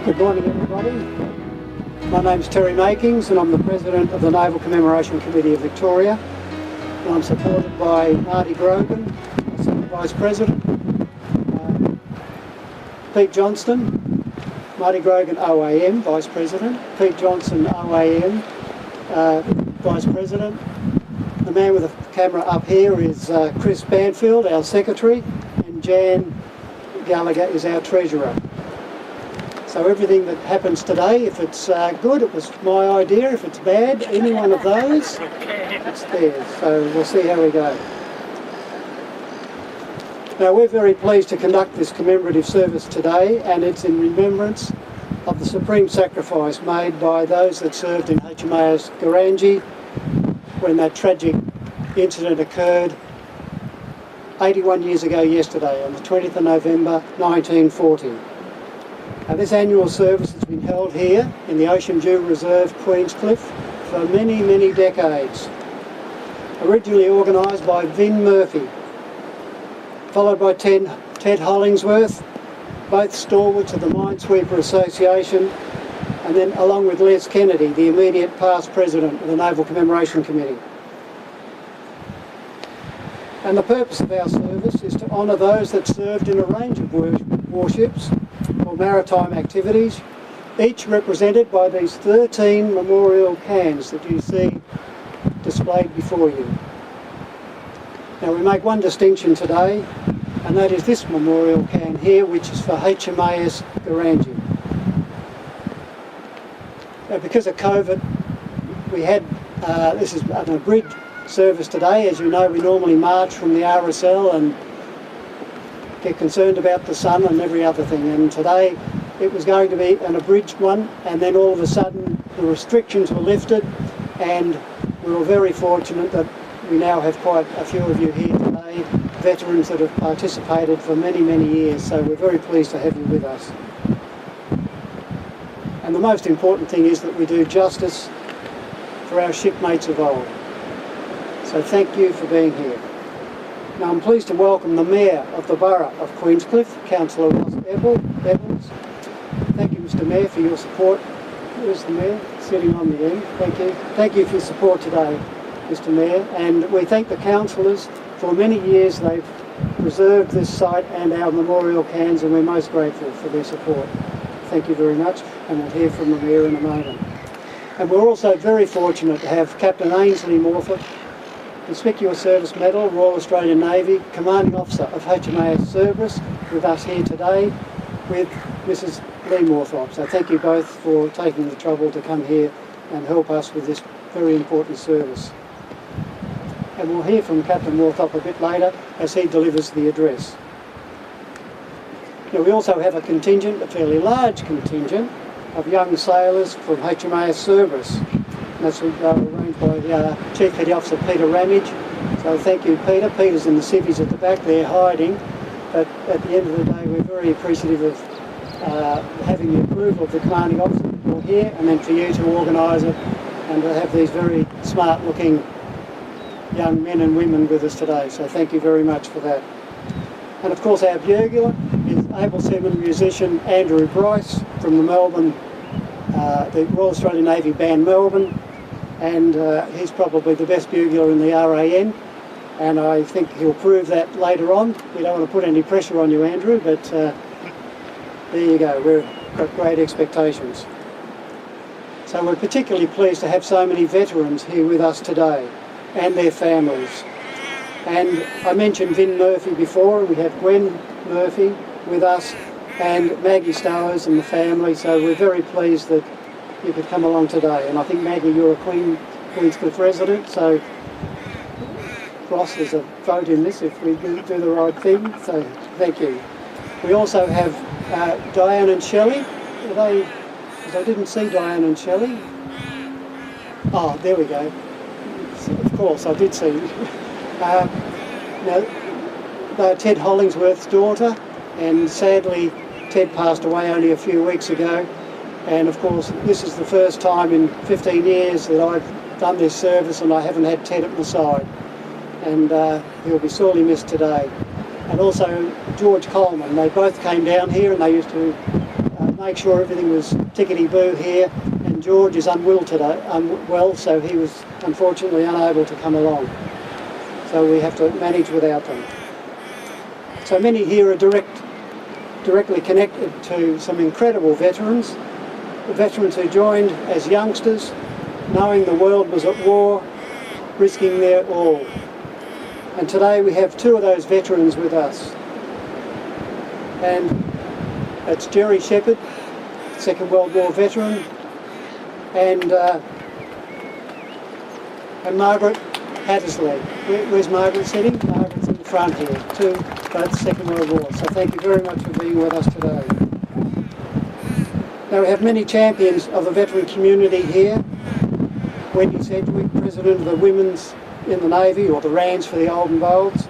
Good morning, everybody. My name's Terry Makings and I'm the President of the Naval Commemoration Committee of Victoria. And I'm supported by Marty Grogan, Senior Vice President, Pete Johnston, Marty Grogan OAM, Vice President, Pete Johnson OAM, Vice President. The man with the camera up here is Chris Banfield, our Secretary, and Jan Gallagher is our Treasurer. So everything that happens today, if it's good, it was my idea. If it's bad, any one of those, it's theirs. So we'll see how we go. Now we're very pleased to conduct this commemorative service today, and it's in remembrance of the supreme sacrifice made by those that served in HMAS Goorangai when that tragic incident occurred 81 years ago yesterday, on the 20th of November 1940. This annual service has been held here in the Ocean Dew Reserve, Queenscliff, for many, many decades. Originally organised by Vin Murphy, followed by Ted Hollingsworth, both stalwarts of the Minesweeper Association, and then along with Les Kennedy, the immediate past President of the Naval Commemoration Committee. And the purpose of our service is to honour those that served in a range of warships or maritime activities, each represented by these 13 memorial cans that you see displayed before you. Now we make one distinction today, and that is this memorial can here, which is for HMAS Goorangai. Now because of COVID, we had, this is an abridged service today. As you know, we normally march from the RSL and get concerned about the sun and every other thing, and today it was going to be an abridged one, and then all of a sudden the restrictions were lifted, and we were very fortunate that we now have quite a few of you here today, veterans that have participated for many, many years, so we're very pleased to have you with us. And the most important thing is that we do justice for our shipmates of old. So thank you for being here. Now I'm pleased to welcome the Mayor of the Borough of Queenscliff, Councillor Ross Evans. Thank you, Mr Mayor, for your support. Where's the Mayor? Sitting on the end. Thank you. Thank you for your support today, Mr Mayor. And we thank the councillors. For many years they've preserved this site and our memorial cans, and we're most grateful for their support. Thank you very much, and we'll hear from the Mayor in a moment. And we're also very fortunate to have Captain Ainsley Morthorpe, Conspicuous Service Medal, Royal Australian Navy, Commanding Officer of HMAS Service, with us here today with Mrs Lee Morthorpe. So thank you both for taking the trouble to come here and help us with this very important service. And we'll hear from Captain Morthorpe a bit later as he delivers the address. Now we also have a contingent, a fairly large contingent, of young sailors from HMAS Service. That's arranged by Chief Petty Officer Peter Ramage. So thank you, Peter. Peter's in the civvies at the back there hiding, but at the end of the day we're very appreciative of having the approval of the Commanding Officer for here, and then for you to organise it and to have these very smart looking young men and women with us today. So thank you very much for that. And of course our bugler is able seaman musician Andrew Bryce from the Melbourne, the Royal Australian Navy Band Melbourne, and he's probably the best bugler in the RAN, and I think he'll prove that later on. We don't want to put any pressure on you, Andrew, but there you go, we've got great expectations. So we're particularly pleased to have so many veterans here with us today and their families. And I mentioned Vin Murphy before, and we have Gwen Murphy with us and Maggie Stowers and the family, so we're very pleased that you could come along today. And I think, Maggie, you're a Queenscliff resident, so Ross, there's a vote in this if we do the right thing, so thank you. We also have Diane and Shelley. Are they, because I didn't see Diane and Shelley. Oh, there we go. Of course, I did see you. Now, they're Ted Hollingsworth's daughter, and sadly Ted passed away only a few weeks ago, and of course this is the first time in 15 years that I've done this service and I haven't had Ted at my side, and he'll be sorely missed today. And also George Coleman, they both came down here and they used to make sure everything was tickety-boo here, and George is unwell, so he was unfortunately unable to come along. So we have to manage without them. So many here are directly connected to some incredible veterans, the veterans who joined as youngsters, knowing the world was at war, risking their all. And today we have two of those veterans with us. And that's Jerry Shepherd, Second World War veteran, and Margaret Hattersley. Where's Margaret sitting? Margaret's in the front here, both Second World War. So thank you very much for being with us today. Now we have many champions of the veteran community here. Wendy Sedgwick, President of the Women's in the Navy, or the Rands for the old and bolds.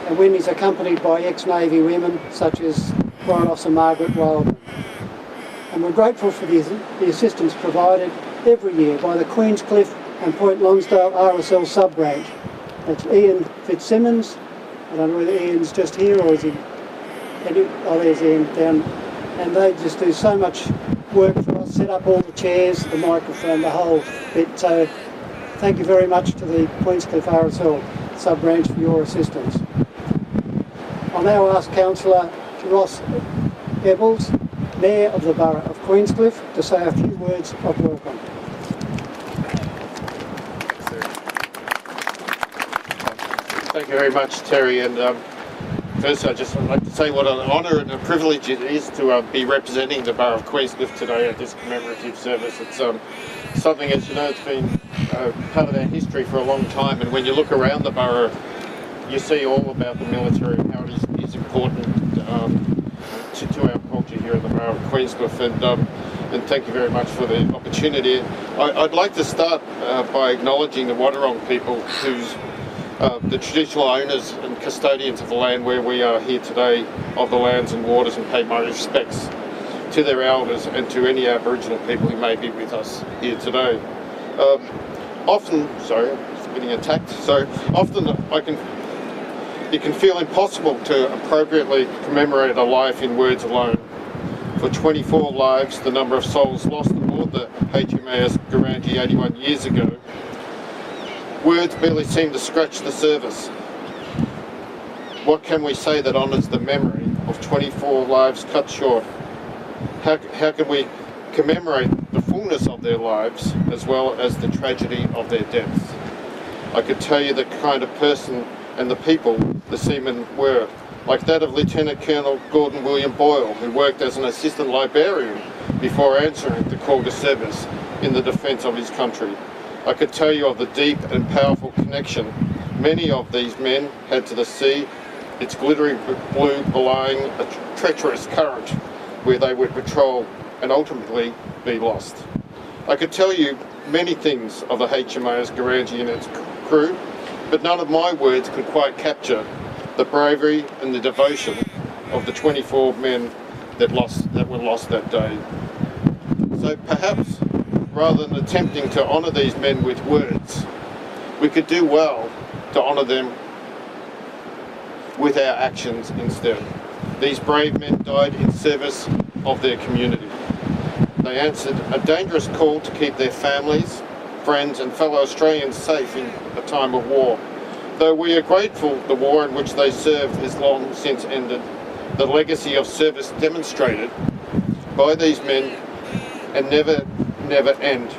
And Wendy's accompanied by ex-Navy women such as Warrant Officer Margaret Wildman. And we're grateful for the assistance provided every year by the Queenscliff and Point Lonsdale RSL sub-branch. That's Ian Fitzsimmons. I don't know whether Ian's just here or is he... Oh, there's Ian down. And they just do so much work for us, set up all the chairs, the microphone, the whole bit. So thank you very much to the Queenscliff RSL sub-branch for your assistance. I'll now ask Councillor Ross Ebbles, Mayor of the Borough of Queenscliff, to say a few words of welcome. Thank you very much, Terry. And first, I'd just like to say what an honour and a privilege it is to be representing the Borough of Queenscliff today at this commemorative service. It's something, as you know, it's been part of our history for a long time. And when you look around the borough, you see all about the military and how it is important to our culture here in the Borough of Queenscliff. And thank you very much for the opportunity. I'd like to start by acknowledging the Wadawurrung people, who's the traditional owners and custodians of the land where we are here today, of the lands and waters, and pay my respects to their elders and to any Aboriginal people who may be with us here today. Often, sorry, I'm just getting attacked. So often it can feel impossible to appropriately commemorate a life in words alone. For 24 lives, the number of souls lost aboard the HMAS Goorangai 81 years ago, words barely seem to scratch the surface. What can we say that honours the memory of 24 lives cut short? How can we commemorate the fullness of their lives as well as the tragedy of their deaths? I could tell you the kind of person and the people the seamen were, like that of Lieutenant Colonel Gordon William Boyle, who worked as an assistant librarian before answering the call to service in the defence of his country. I could tell you of the deep and powerful connection many of these men had to the sea, its glittering blue belying a treacherous current where they would patrol and ultimately be lost. I could tell you many things of the HMAS Goorangai and its crew, but none of my words could quite capture the bravery and the devotion of the 24 men that were lost that day. So perhaps, rather than attempting to honour these men with words, we could do well to honour them with our actions instead. These brave men died in service of their community. They answered a dangerous call to keep their families, friends and fellow Australians safe in a time of war. Though we are grateful the war in which they served has long since ended, the legacy of service demonstrated by these men and never end.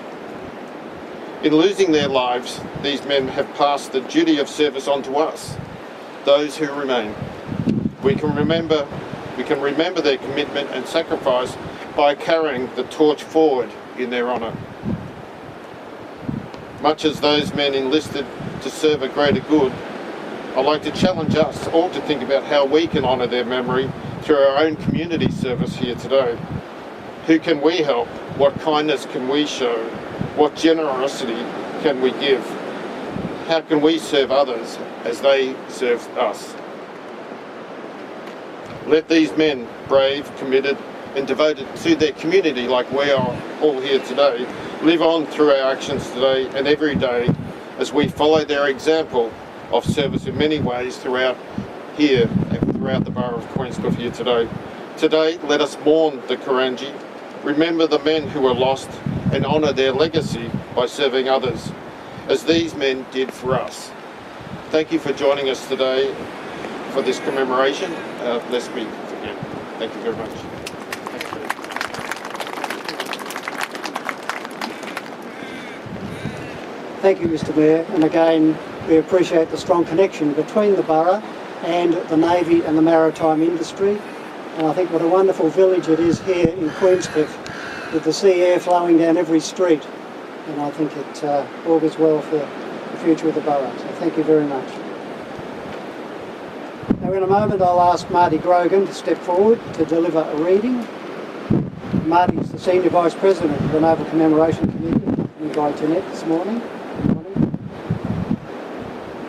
In losing their lives, these men have passed the duty of service on to us, those who remain. We can remember their commitment and sacrifice by carrying the torch forward in their honour. Much as those men enlisted to serve a greater good, I'd like to challenge us all to think about how we can honour their memory through our own community service here today. Who can we help? What kindness can we show? What generosity can we give? How can we serve others as they serve us? Let these men, brave, committed and devoted to their community like we are all here today, live on through our actions today and every day as we follow their example of service in many ways throughout the Borough of Queenscliff here today. Today, let us mourn the Kurangi, remember the men who were lost, and honour their legacy by serving others, as these men did for us. Thank you for joining us today for this commemoration, lest we forget. Thank you very much. Thank you, Mr Mayor, and again we appreciate the strong connection between the borough and the Navy and the maritime industry, and I think what a wonderful village it is here in Queenscliff with the sea air flowing down every street, and I think it augurs well for the future of the borough, so thank you very much. Now in a moment I'll ask Marty Grogan to step forward to deliver a reading. Marty is the Senior Vice President of the Naval Commemoration Committee, accompanied by Jeanette this morning.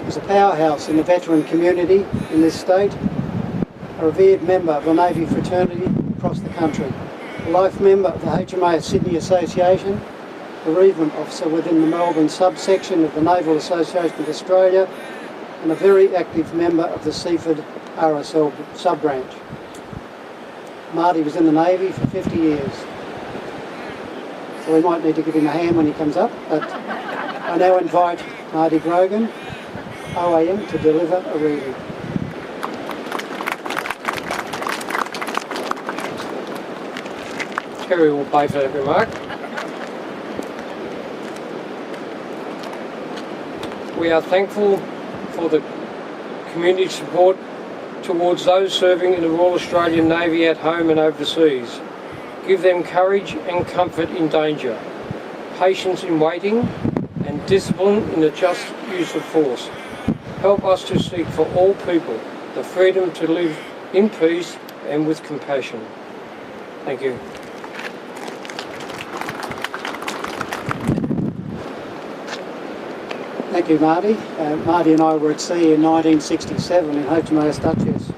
He's a powerhouse in the veteran community in this state, a revered member of the Navy fraternity across the country, a life member of the HMAS Sydney Association, bereavement officer within the Melbourne subsection of the Naval Association of Australia, and a very active member of the Seaford RSL sub-branch. Marty was in the Navy for 50 years, so we might need to give him a hand when he comes up, but I now invite Marty Grogan, OAM, to deliver a reading. Terry will pay for that remark. We are thankful for the community support towards those serving in the Royal Australian Navy at home and overseas. Give them courage and comfort in danger, patience in waiting, and discipline in the just use of force. Help us to seek for all people the freedom to live in peace and with compassion. Thank you. Thank you, Marty. Marty and I were at sea in 1967 in HMAS Duchess.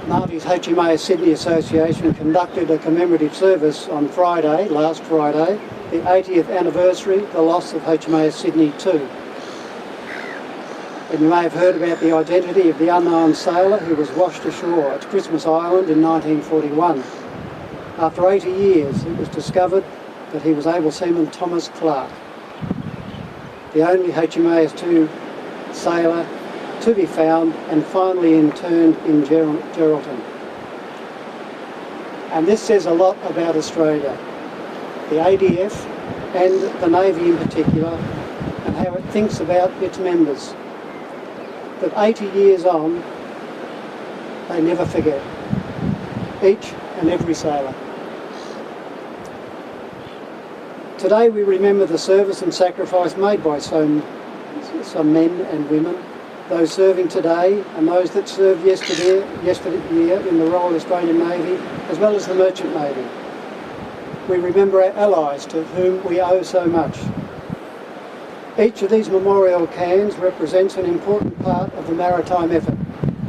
Marty's HMAS Sydney Association conducted a commemorative service on Friday, last Friday, the 80th anniversary of the loss of HMAS Sydney 2. And you may have heard about the identity of the unknown sailor who was washed ashore at Christmas Island in 1941. After 80 years, it was discovered that he was Able Seaman Thomas Clark, the only HMAS 2 sailor to be found and finally interned in Geraldton. And this says a lot about Australia, the ADF and the Navy in particular, and how it thinks about its members. That 80 years on, they never forget, each and every sailor. Today we remember the service and sacrifice made by some men and women, those serving today and those that served yesterday in the Royal Australian Navy, as well as the Merchant Navy. We remember our allies to whom we owe so much. Each of these memorial cairns represents an important part of the maritime effort,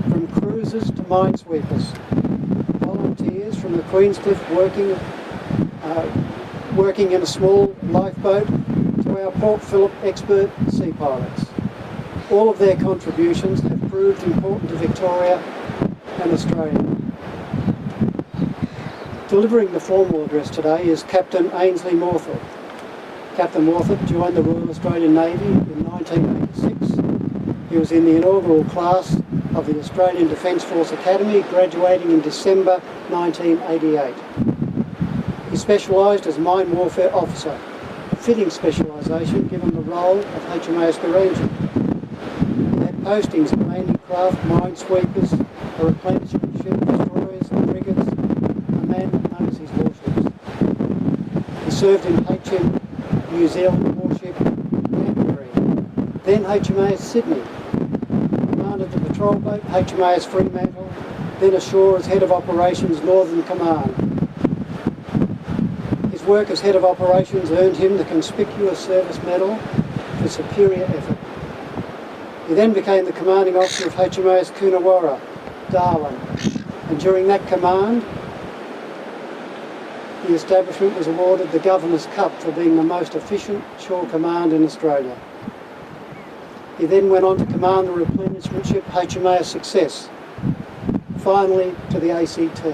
from cruisers to minesweepers, volunteers from the Queenscliff working in a small lifeboat to our Port Phillip expert sea pilots. All of their contributions have proved important to Victoria and Australia. Delivering the formal address today is Captain Ainsley Morthorpe. Captain Morthorpe joined the Royal Australian Navy in 1986. He was in the inaugural class of the Australian Defence Force Academy, graduating in December 1988. He specialised as mine warfare officer, a fitting specialisation given the role of HMAS Goorangai. He had postings in landing craft, minesweepers, a replenishment ship, destroyers, frigates, and man that knows his warships. He served in HM New Zealand warship Canterbury, then HMAS Sydney, commanded the patrol boat HMAS Fremantle, then ashore as head of operations Northern Command. His work as head of operations earned him the Conspicuous Service Medal for superior effort. He then became the commanding officer of HMAS Coonawarra, Darwin, and during that command the establishment was awarded the Governor's Cup for being the most efficient shore command in Australia. He then went on to command the replenishment ship HMAS Success, finally to the ACT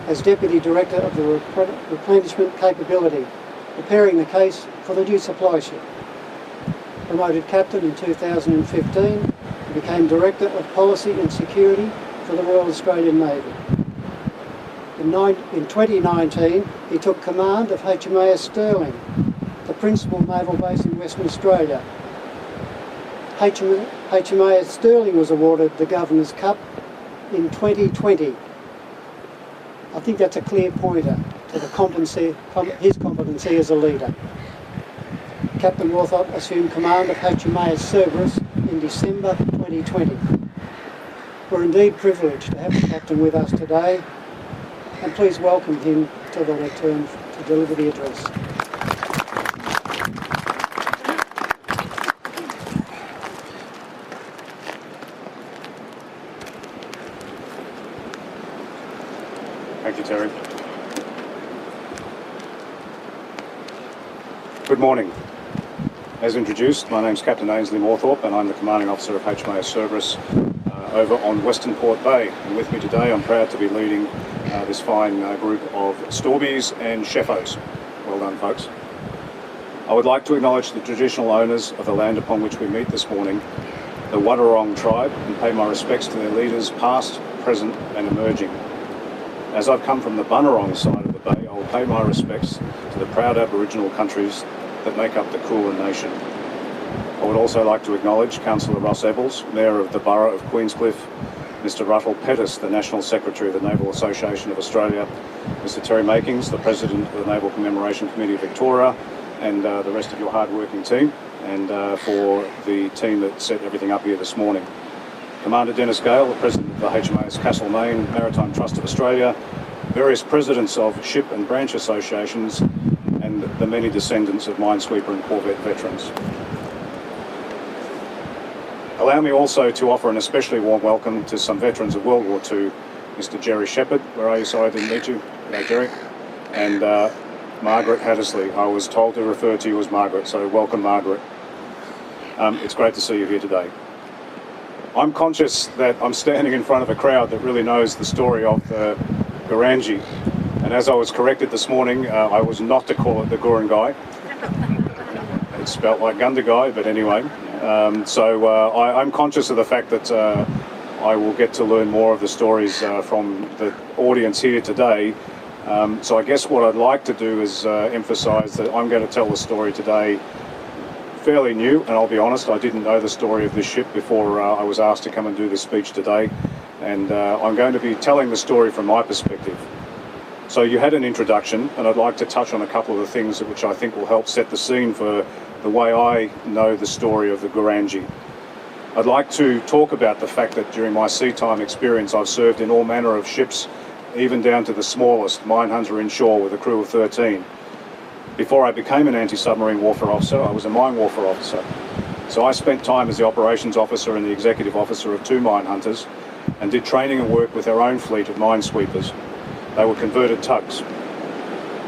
as Deputy Director of the Replenishment Capability, preparing the case for the new supply ship. Promoted Captain in 2015, he became Director of Policy and Security for the Royal Australian Navy. In 2019, he took command of HMAS Stirling, the principal naval base in Western Australia. HMAS Stirling was awarded the Governor's Cup in 2020. I think that's a clear pointer to his competency as a leader. Captain Warthop assumed command of HMAS Cerberus in December 2020. We're indeed privileged to have the Captain with us today, and please welcome him to the lectern to deliver the address. Thank you, Terry. Good morning. As introduced, my name's Captain Ainsley Moorthorpe and I'm the Commanding Officer of HMAS Cerberus over on Western Port Bay. And with me today, I'm proud to be leading this fine group of Storbies and Sheffos. Well done, folks. I would like to acknowledge the traditional owners of the land upon which we meet this morning, the Wadawurrung tribe, and pay my respects to their leaders past, present and emerging. As I've come from the Bunurong side of the bay, I will pay my respects to the proud Aboriginal countries that make up the Kulin Nation. I would also like to acknowledge Councillor Ross Ebbels, Mayor of the Borough of Queenscliff, Mr Russell Pettis, the National Secretary of the Naval Association of Australia, Mr Terry Makings, the President of the Naval Commemoration Committee of Victoria, and the rest of your hard-working team, and for the team that set everything up here this morning. Commander Dennis Gale, the President of the HMAS Castlemaine Maritime Trust of Australia, various presidents of ship and branch associations, and the many descendants of minesweeper and corvette veterans. Allow me also to offer an especially warm welcome to some veterans of World War II, Mr Jerry Shepherd, where are you? Sorry I didn't meet you. Hello, Jerry. And Margaret Hattersley. I was told to refer to you as Margaret, so welcome, Margaret. It's great to see you here today. I'm conscious that I'm standing in front of a crowd that really knows the story of the Gurangai, and as I was corrected this morning, I was not to call it the Goorangai. It's spelt like Gundagai, but anyway. I'm conscious of the fact that I will get to learn more of the stories from the audience here today. So I guess what I'd like to do is emphasise that I'm going to tell the story today fairly new, and I'll be honest, I didn't know the story of this ship before I was asked to come and do this speech today, and I'm going to be telling the story from my perspective. So you had an introduction, and I'd like to touch on a couple of the things which I think will help set the scene for the way I know the story of the Gurangai. I'd like to talk about the fact that during my sea time experience I've served in all manner of ships, even down to the smallest mine hunter inshore with a crew of 13. Before I became an anti-submarine warfare officer, I was a mine warfare officer. So I spent time as the operations officer and the executive officer of 2 mine hunters and did training and work with our own fleet of minesweepers. They were converted tugs.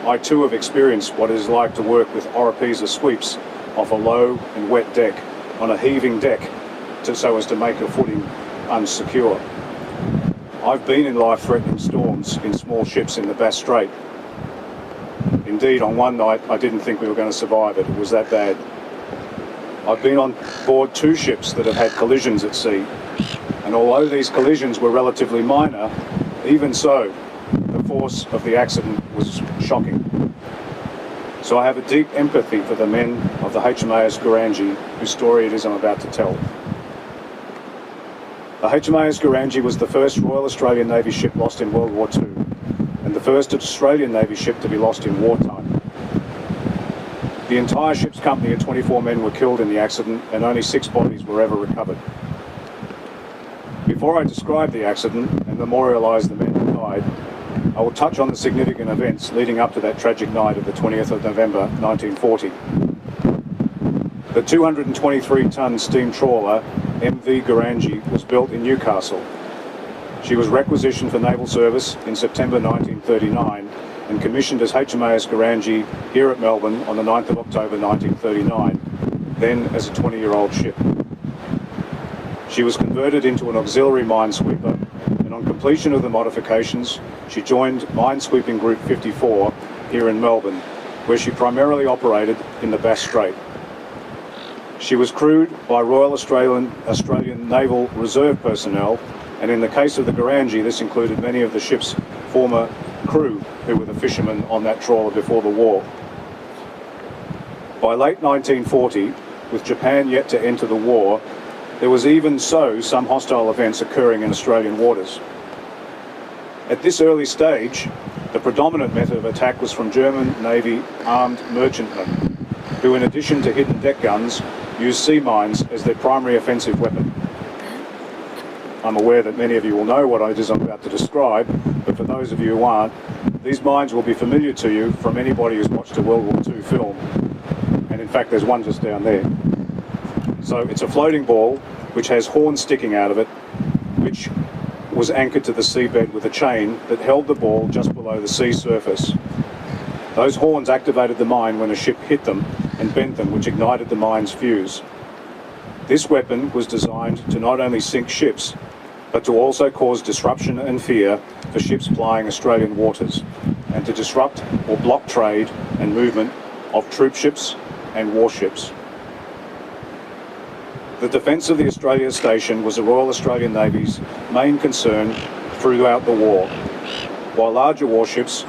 I too have experienced what it is like to work with Oropesa sweeps off a low and wet deck on a heaving deck so as to make a footing unsecure. I've been in life-threatening storms in small ships in the Bass Strait. Indeed, on one night, I didn't think we were going to survive it. It was that bad. I've been on board 2 ships that have had collisions at sea, and although these collisions were relatively minor, even so, the force of the accident was shocking. So I have a deep empathy for the men of the HMAS Goorangai, whose story it is I'm about to tell. The HMAS Goorangai was the first Royal Australian Navy ship lost in World War II, and the first Australian Navy ship to be lost in wartime. The entire ship's company of 24 men were killed in the accident, and only 6 bodies were ever recovered. Before I describe the accident and memorialise the men who died, I will touch on the significant events leading up to that tragic night of the 20th of November 1940. The 223-tonne steam trawler MV Gurangai was built in Newcastle. She was requisitioned for naval service in September 1939 and commissioned as HMAS Goorangai here at Melbourne on the 9th of October 1939, then as a 20-year-old ship. She was converted into an auxiliary minesweeper, and on On completion of the modifications, she joined Minesweeping Group 54 here in Melbourne, where she primarily operated in the Bass Strait. She was crewed by Royal Australian Naval Reserve personnel, and in the case of the Goorangai, this included many of the ship's former crew who were the fishermen on that trawler before the war. By late 1940, with Japan yet to enter the war, there was even so some hostile events occurring in Australian waters. At this early stage, the predominant method of attack was from German Navy armed merchantmen, who in addition to hidden deck guns, used sea mines as their primary offensive weapon. I'm aware that many of you will know what it is I'm about to describe, but for those of you who aren't, these mines will be familiar to you from anybody who's watched a World War II film. And in fact, there's one just down there. So it's a floating ball which has horns sticking out of it, which was anchored to the seabed with a chain that held the ball just below the sea surface. Those horns activated the mine when a ship hit them and bent them, which ignited the mine's fuse. This weapon was designed to not only sink ships, but to also cause disruption and fear for ships plying Australian waters, and to disrupt or block trade and movement of troop ships and warships. The defence of the Australia Station was the Royal Australian Navy's main concern throughout the war, while larger warships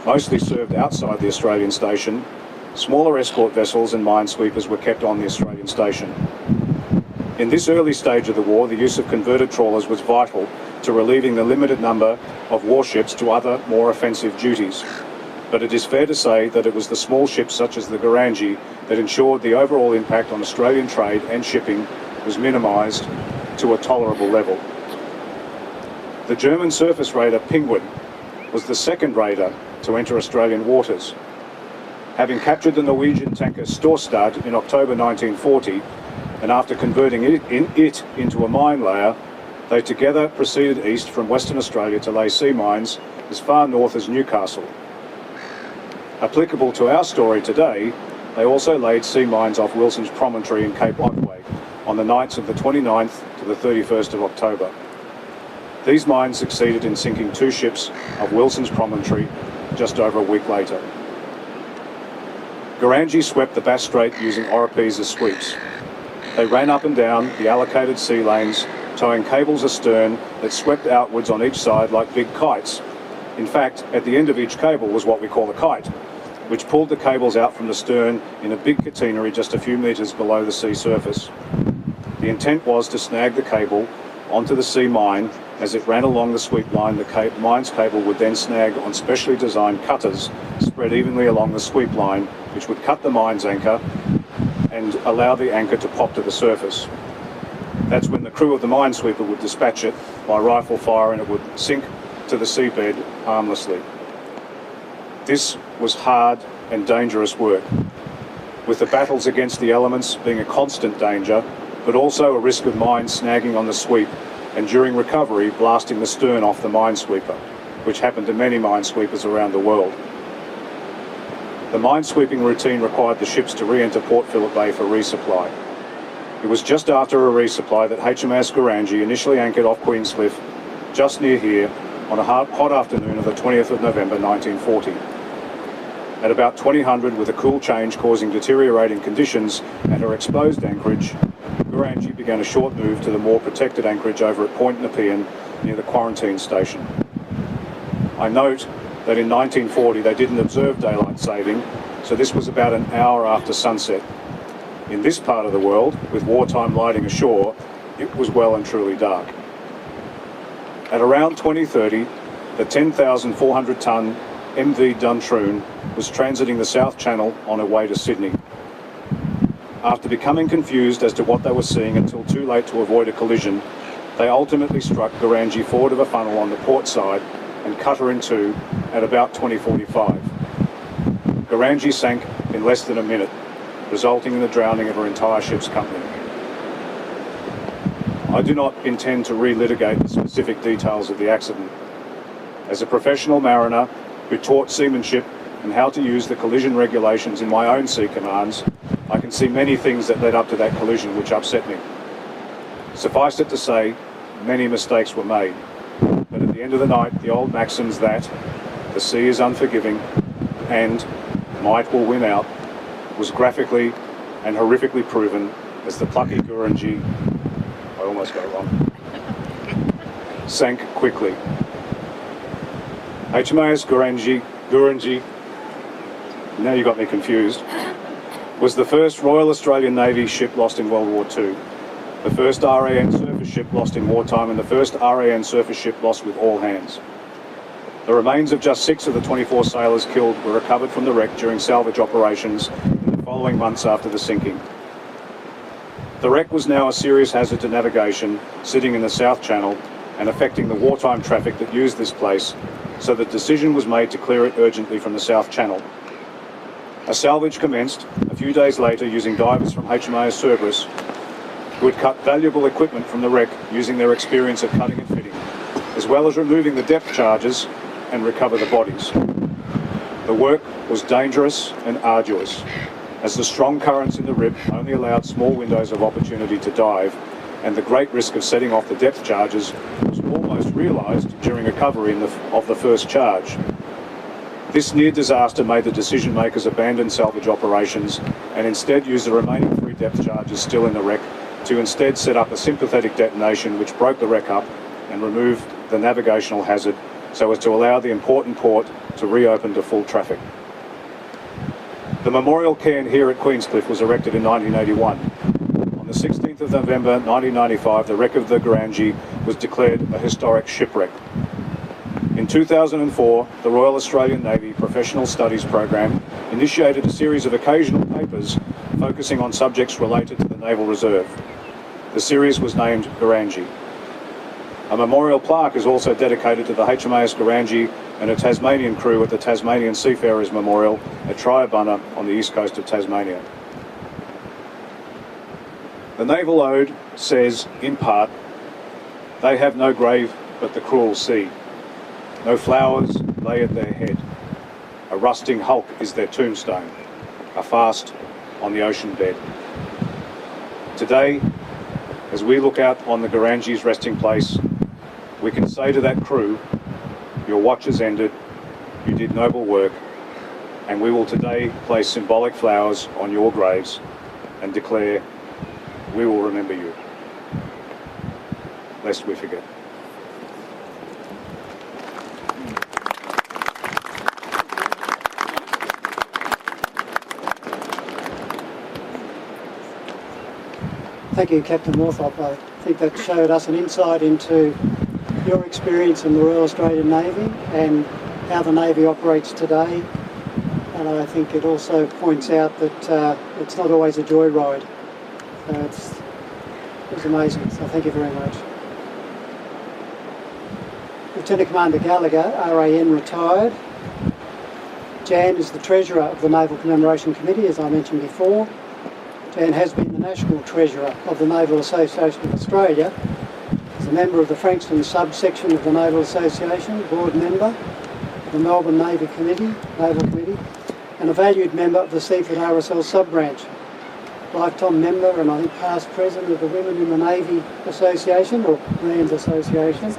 mostly served outside the Australian Station. Smaller escort vessels and minesweepers were kept on the Australian Station. In this early stage of the war, the use of converted trawlers was vital to relieving the limited number of warships to other, more offensive duties. But it is fair to say that it was the small ships such as the Goorangai that ensured the overall impact on Australian trade and shipping was minimised to a tolerable level. The German surface raider Penguin was the second raider to enter Australian waters. Having captured the Norwegian tanker Storstad in October 1940, and after converting it into a mine layer, they together proceeded east from Western Australia to lay sea mines as far north as Newcastle. Applicable to our story today, they also laid sea mines off Wilson's Promontory in Cape Otway on the nights of the 29th to the 31st of October. These mines succeeded in sinking 2 ships of Wilson's Promontory just over a week later. Goorangai swept the Bass Strait using oripees as sweeps. They ran up and down the allocated sea lanes, towing cables astern that swept outwards on each side like big kites. In fact, at the end of each cable was what we call a kite, which pulled the cables out from the stern in a big catenary just a few metres below the sea surface. The intent was to snag the cable onto the sea mine. As it ran along the sweep line, the mine's cable would then snag on specially designed cutters spread evenly along the sweep line, which would cut the mine's anchor and allow the anchor to pop to the surface. That's when the crew of the minesweeper would dispatch it by rifle fire, and it would sink to the seabed harmlessly. This was hard and dangerous work, with the battles against the elements being a constant danger, but also a risk of mines snagging on the sweep and during recovery blasting the stern off the minesweeper, which happened to many minesweepers around the world. The minesweeping routine required the ships to re-enter Port Phillip Bay for resupply. It was just after a resupply that HMAS Goorangai initially anchored off Queenscliff, just near here, on a hot afternoon of the 20th of November 1940. At about 2000, with a cool change causing deteriorating conditions at her exposed anchorage, Goorangai began a short move to the more protected anchorage over at Point Nepean near the quarantine station. I note that in 1940 they didn't observe daylight saving, so this was about an hour after sunset. In this part of the world, with wartime lighting ashore, it was well and truly dark. At around 2030, the 10,400-tonne MV Duntroon was transiting the South Channel on her way to Sydney. After becoming confused as to what they were seeing until too late to avoid a collision, they ultimately struck Goorangai forward of a funnel on the port side and cut her in two at about 20:45. Goorangai sank in less than a minute, resulting in the drowning of her entire ship's company. I do not intend to relitigate the specific details of the accident. As a professional mariner who taught seamanship and how to use the collision regulations in my own sea commands, I can see many things that led up to that collision which upset me. Suffice it to say, many mistakes were made, but at the end of the night, the old maxims that the sea is unforgiving and might will win out was graphically and horrifically proven as the plucky Goorangai, I almost got it wrong, sank quickly. HMAS Goorangai, now you got me confused, was the first Royal Australian Navy ship lost in World War II, the first RAN surface ship lost in wartime, and the first RAN surface ship lost with all hands. The remains of just 6 of the 24 sailors killed were recovered from the wreck during salvage operations in the following months after the sinking. The wreck was now a serious hazard to navigation, sitting in the South Channel and affecting the wartime traffic that used this place, so the decision was made to clear it urgently from the South Channel. A salvage commenced a few days later using divers from HMAS Cerberus, who had cut valuable equipment from the wreck using their experience of cutting and fitting, as well as removing the depth charges and recover the bodies. The work was dangerous and arduous, as the strong currents in the rip only allowed small windows of opportunity to dive, and the great risk of setting off the depth charges was almost realised during recovery of the first charge. This near disaster made the decision makers abandon salvage operations and instead use the remaining 3 depth charges still in the wreck to instead set up a sympathetic detonation which broke the wreck up and removed the navigational hazard so as to allow the important port to reopen to full traffic. The memorial cairn here at Queenscliff was erected in 1981. On the 16th of November 1995, the wreck of the Goorangai was declared a historic shipwreck. In 2004, the Royal Australian Navy Professional Studies Program initiated a series of occasional papers focusing on subjects related to the Naval Reserve. The series was named Goorangai. A memorial plaque is also dedicated to the HMAS Goorangai and a Tasmanian crew at the Tasmanian Seafarers Memorial at Triabunna on the east coast of Tasmania. The Naval Ode says, in part, "They have no grave but the cruel sea. No flowers lay at their head. A rusting hulk is their tombstone, a fast on the ocean bed." Today, as we look out on the Goorangai's resting place, we can say to that crew, your watch has ended, you did noble work, and we will today place symbolic flowers on your graves and declare, we will remember you, lest we forget. Thank you, Captain Morthorpe. I think that showed us an insight into your experience in the Royal Australian Navy and how the Navy operates today. And I think it also points out that it's not always a joyride. It was amazing, so thank you very much. Lieutenant Commander Gallagher, RAN retired. Jan is the Treasurer of the Naval Commemoration Committee, as I mentioned before. Jan has been the National Treasurer of the Naval Association of Australia, is a member of the Frankston subsection of the Naval Association, board member of the Melbourne Naval Committee, and a valued member of the Seaford RSL sub-branch. Lifetime member and I think past president of the Women in the Navy Association, or RANS Association.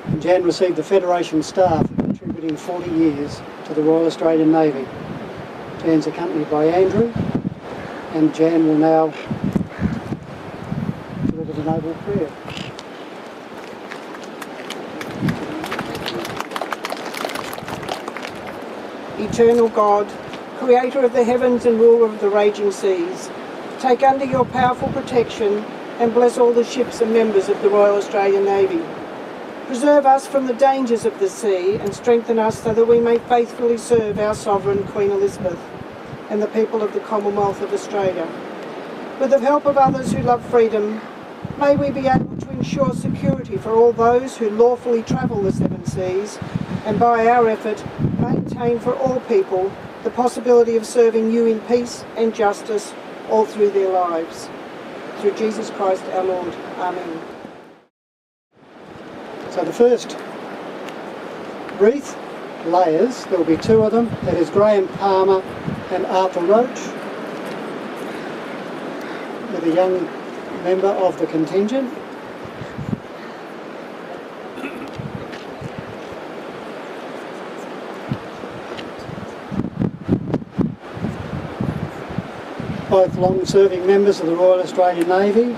And Jan received the Federation Star for contributing 40 years to the Royal Australian Navy. Jan's accompanied by Andrew, and Jan will now deliver the noble prayer. Eternal God, creator of the heavens and ruler of the raging seas, take under your powerful protection and bless all the ships and members of the Royal Australian Navy. Preserve us from the dangers of the sea and strengthen us so that we may faithfully serve our Sovereign Queen Elizabeth and the people of the Commonwealth of Australia. With the help of others who love freedom, may we be able to ensure security for all those who lawfully travel the seven seas, and by our effort maintain for all people the possibility of serving you in peace and justice all through their lives. Through Jesus Christ our Lord. Amen. So the first wreath layers, there will be 2 of them. That is Graham Palmer and Arthur Roach, with a young member of the contingent. both long-serving members of the Royal Australian Navy,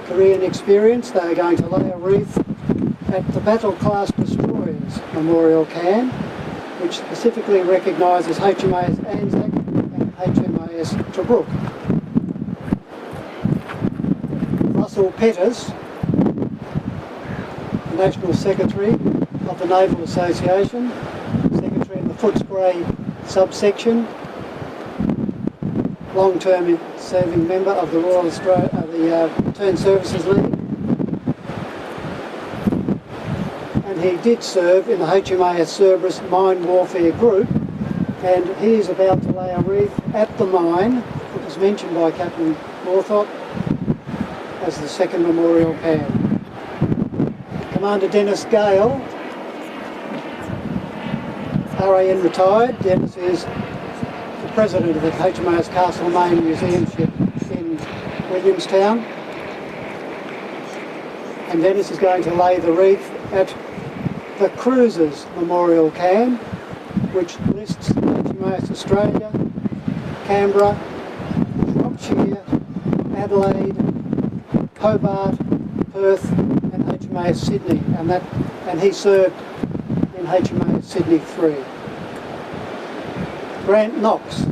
career and experience. They are going to lay a wreath at the Battle Class Destroyers Memorial Cairn, which specifically recognises HMAS Anzac and HMAS Tobruk. Russell Petters, the National Secretary of the Naval Association, Secretary of the Footscray subsection, long-term serving member of the Royal Return Services League, and he did serve in the HMAS Cerberus Mine Warfare Group, and he is about to lay a wreath at the mine that was mentioned by Captain Northop as the second memorial cairn. Commander Dennis Gale, RAN retired. Dennis is the president of the HMAS Castlemaine Museum ship in Williamstown, and Dennis is going to lay the wreath at the Cruisers Memorial Cairn, which lists HMAS Australia, Canberra, Shropshire, Adelaide, Hobart, Perth and HMAS Sydney, and he served in HMAS Sydney 3. Grant Knox,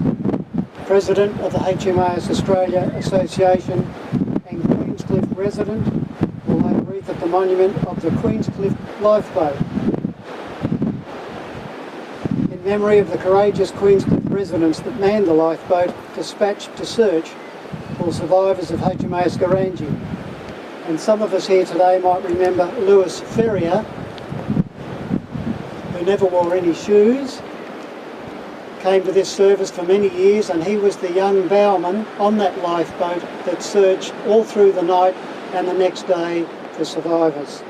President of the HMAS Australia Association and Queenscliff resident, will lay a wreath at the monument of the Queenscliff lifeboat. In memory of the courageous Queenscliff residents that manned the lifeboat dispatched to search for survivors of HMAS Goorangai. And some of us here today might remember Lewis Ferrier, who never wore any shoes, came to this service for many years, and he was the young bowman on that lifeboat that searched all through the night and the next day for survivors.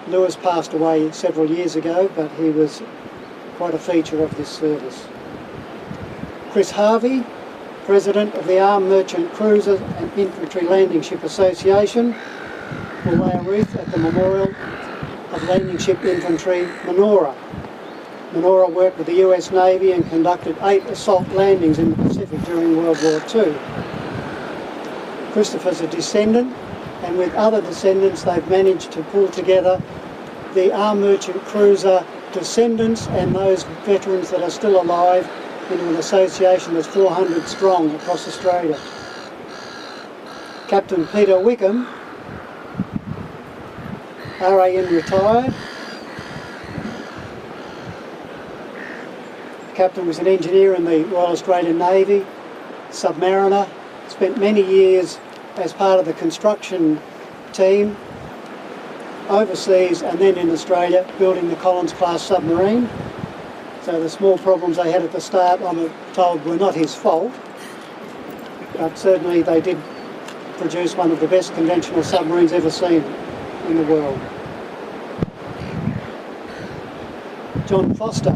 Lewis passed away several years ago, but he was quite a feature of this service. Chris Harvey, President of the Armed Merchant Cruiser and Infantry Landing Ship Association, will lay a wreath at the memorial of Landing Ship Infantry Menorah. Menorah worked with the US Navy and conducted 8 assault landings in the Pacific during World War II. Christopher's a descendant, and with other descendants they've managed to pull together the Armed Merchant Cruiser descendants and those veterans that are still alive into an association that's 400 strong across Australia. Captain Peter Wickham, RAN retired. Captain was an engineer in the Royal Australian Navy, submariner, spent many years as part of the construction team overseas and then in Australia building the Collins class submarine. So the small problems they had at the start, I'm told, were not his fault, but certainly they did produce one of the best conventional submarines ever seen in the world. John Foster,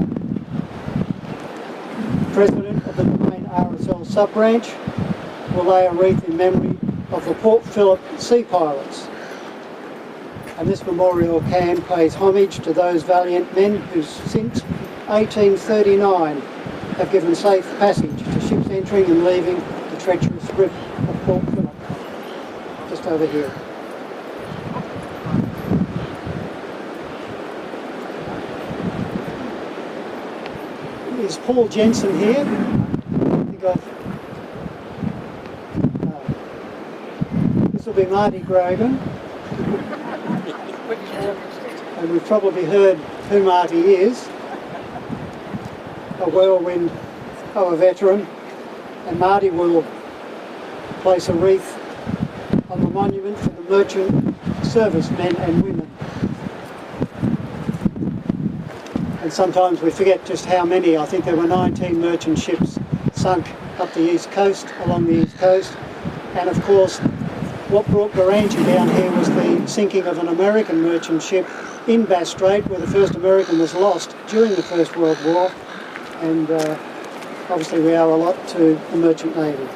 President of the Domain RSL sub-branch, will lay a wreath in memory of the Port Phillip sea pilots. And this memorial cairn pays homage to those valiant men who since 1839 have given safe passage to ships entering and leaving the treacherous grip of Port Phillip. Just over here. Is Paul Jensen here? I think this will be Marty Grogan. And we've probably heard who Marty is. A whirlwind of a veteran. And Marty will place a wreath on the monument for the merchant servicemen and women. And sometimes we forget just how many. I think there were 19 merchant ships sunk up the east coast, along the east coast. And of course, what brought Goorangai down here was the sinking of an American merchant ship in Bass Strait, where the first American was lost during the First World War. And obviously we owe a lot to the Merchant Navy.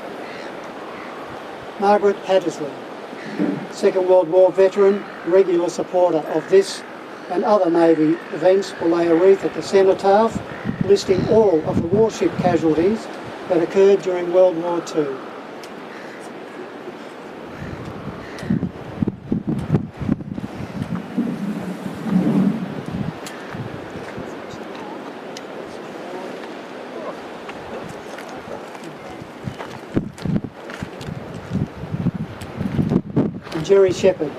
Margaret Hattersley, Second World War veteran, regular supporter of this and other Navy events, will lay a wreath at the cenotaph listing all of the warship casualties that occurred during World War II. Jerry Shepherd,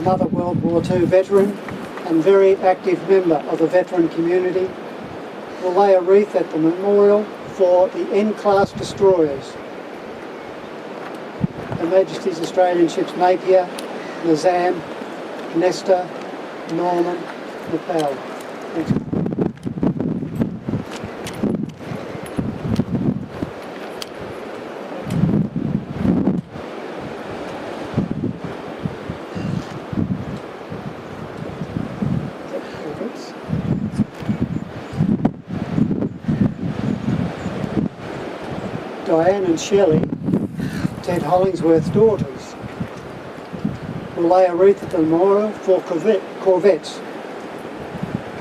another World War II veteran and very active member of the veteran community, will lay a wreath at the memorial for the N-class destroyers, Her Majesty's Australian ships Napier, Nizam, Nestor, Norman, Nepal. Thanks. Diane and Shelley, Ted Hollingsworth's daughters, will lay a wreath at the memorial for corvettes,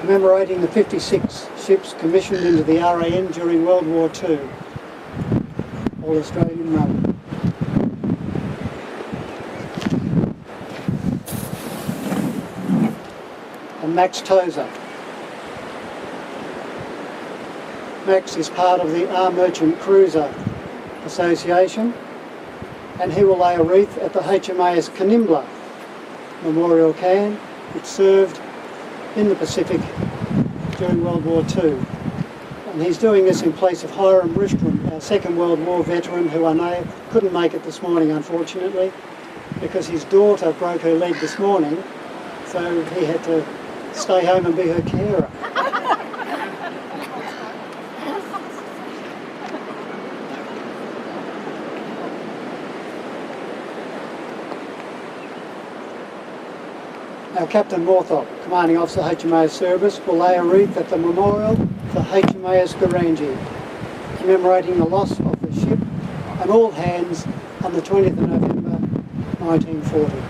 commemorating the 56 ships commissioned into the RAN during World War II, all Australian made. And Max Tozer. Max is part of the Arm Merchant Cruiser Association, and he will lay a wreath at the HMAS Canimbla Memorial Cairn, which served in the Pacific during World War II. And he's doing this in place of Hiram Ristrom, our Second World War veteran, who I know couldn't make it this morning, unfortunately, because his daughter broke her leg this morning, so he had to stay home and be her carer. Now, Captain Morthop, Commanding Officer HMAS Service, will lay a wreath at the memorial for HMAS Goorangai, commemorating the loss of the ship and all hands on the 20th of November 1940.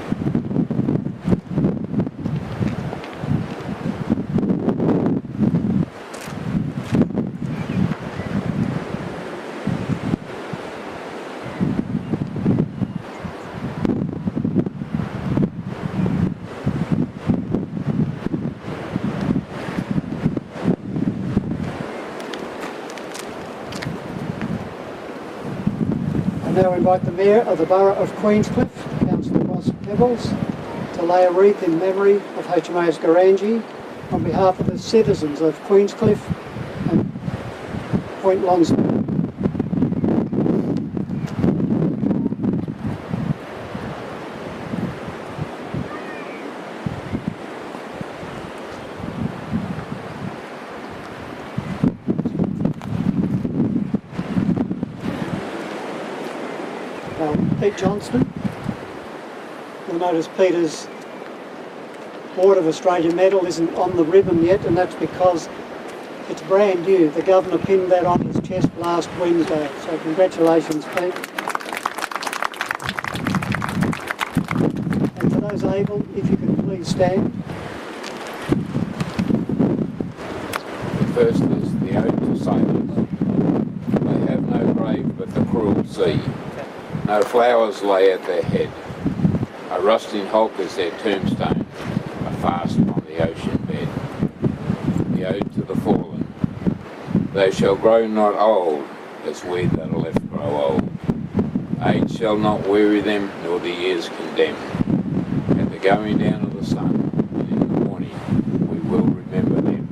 I now invite the Mayor of the Borough of Queenscliff, Councillor Ross Pebbles, to lay a wreath in memory of HMAS Goorangai on behalf of the citizens of Queenscliff and Point Lonsdale. Pete Johnston. You'll notice Peter's Order of Australia medal isn't on the ribbon yet, and that's because it's brand new. The Governor pinned that on his chest last Wednesday, so congratulations, Pete. And for those able, if you could please stand. First is the ode to sailors. They have no grave but the cruel sea. No flowers lay at their head. A rusting hulk is their tombstone, a fast on the ocean bed. The ode to the fallen. They shall grow not old, as we that are left grow old. Age shall not weary them, nor the years condemn. At the going down of the sun, and in the morning, we will remember them.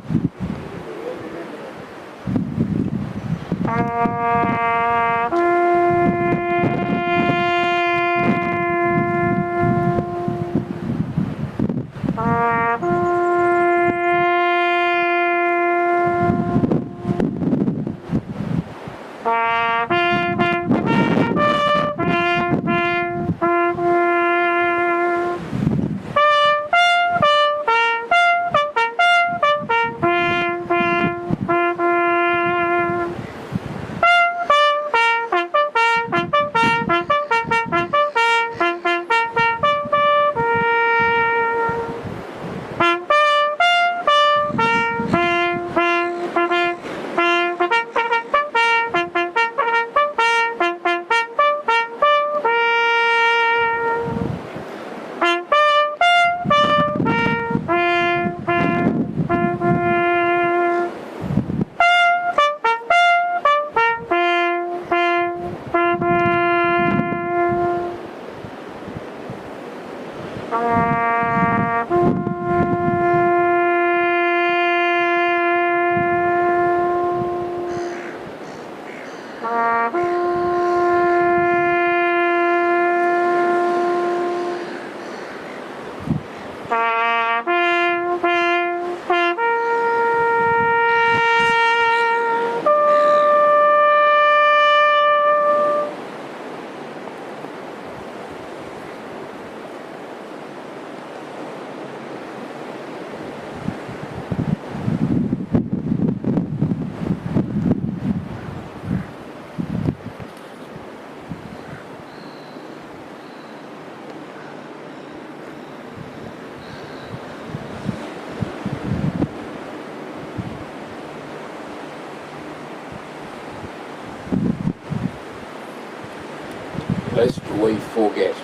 Lest we forget.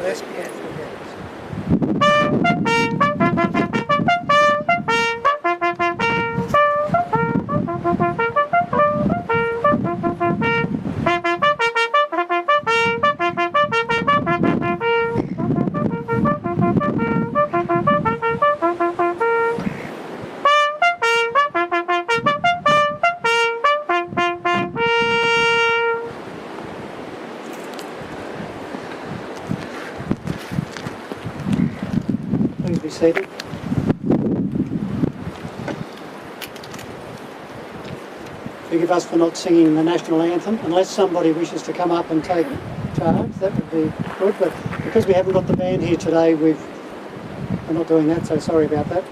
Lest we forget. Please be seated. Forgive us for not singing the national anthem. Unless somebody wishes to come up and take charge, that would be good. But because we haven't got the band here today, we're not doing that, so sorry about that.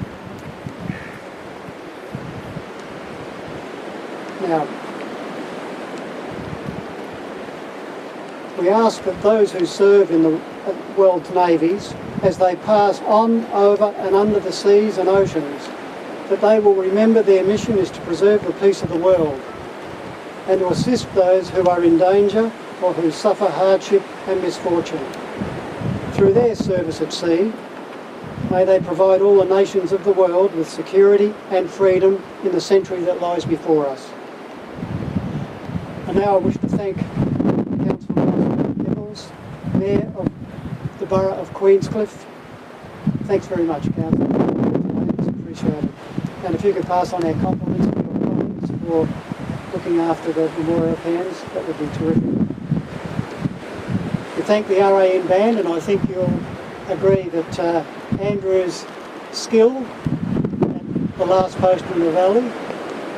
Now, we ask that those who serve in the world's navies, as they pass on, over and under the seas and oceans, that they will remember their mission is to preserve the peace of the world and to assist those who are in danger or who suffer hardship and misfortune. Through their service at sea, may they provide all the nations of the world with security and freedom in the century that lies before us. And now I wish to thank Councillor Eccles, Mayor of the Borough of Queenscliff. Thanks very much, Councillor. It's appreciated. And if you could pass on our compliments to your colleagues for looking after the memorial pans, that would be terrific. We thank the RAN band, and I think you'll agree that Andrew's skill and the last post in the valley,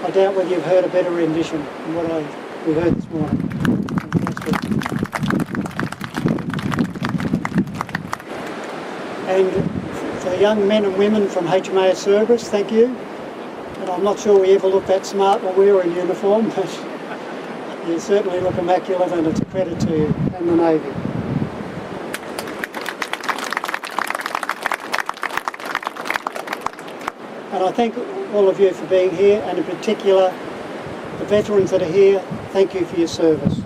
I doubt whether you've heard a better rendition than what we heard this morning. Fantastic. And for the young men and women from HMAS Cerberus, thank you. And I'm not sure we ever look that smart when we were in uniform, but you certainly look immaculate, and it's a credit to you and the Navy. And I thank all of you for being here, and in particular the veterans that are here, thank you for your service.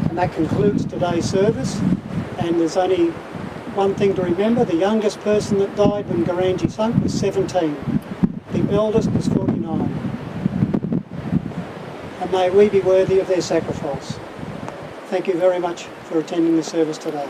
And that concludes today's service. And there's only one thing to remember: the youngest person that died when Goorangai sunk was 17. The eldest was 49. And may we be worthy of their sacrifice. Thank you very much for attending the service today.